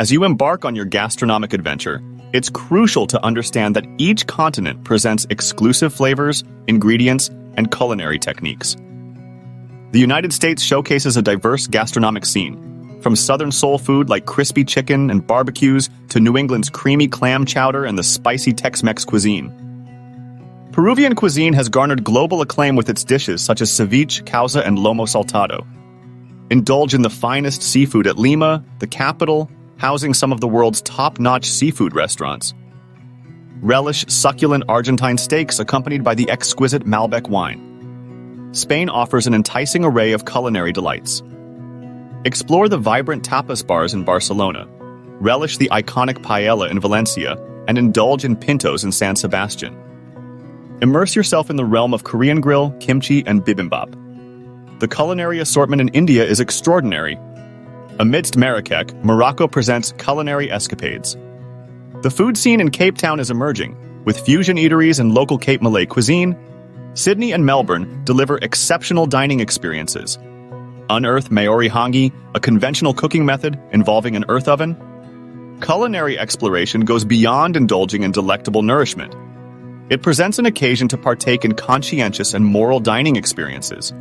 As you embark on your gastronomic adventure, it's crucial to understand that each continent presents exclusive flavors, ingredients, and culinary techniques. The United States showcases a diverse gastronomic scene, from southern soul food like crispy chicken and barbecues to New England's creamy clam chowder and the spicy Tex-Mex cuisine. Peruvian cuisine has garnered global acclaim with its dishes such as ceviche, causa, and lomo saltado. Indulge in the finest seafood at Lima, the capital, housing some of the world's top-notch seafood restaurants. Relish succulent Argentine steaks accompanied by the exquisite Malbec wine. Spain offers an enticing array of culinary delights. Explore the vibrant tapas bars in Barcelona, relish the iconic paella in Valencia, and indulge in pintos in San Sebastian. Immerse yourself in the realm of Korean grill, kimchi, and bibimbap. The culinary assortment in India is extraordinary. Amidst Marrakech, Morocco presents culinary escapades. The food scene in Cape Town is emerging, with fusion eateries and local Cape Malay cuisine. Sydney and Melbourne deliver exceptional dining experiences. Unearth Maori hangi, a conventional cooking method involving an earth oven. Culinary exploration goes beyond indulging in delectable nourishment. It presents an occasion to partake in conscientious and moral dining experiences,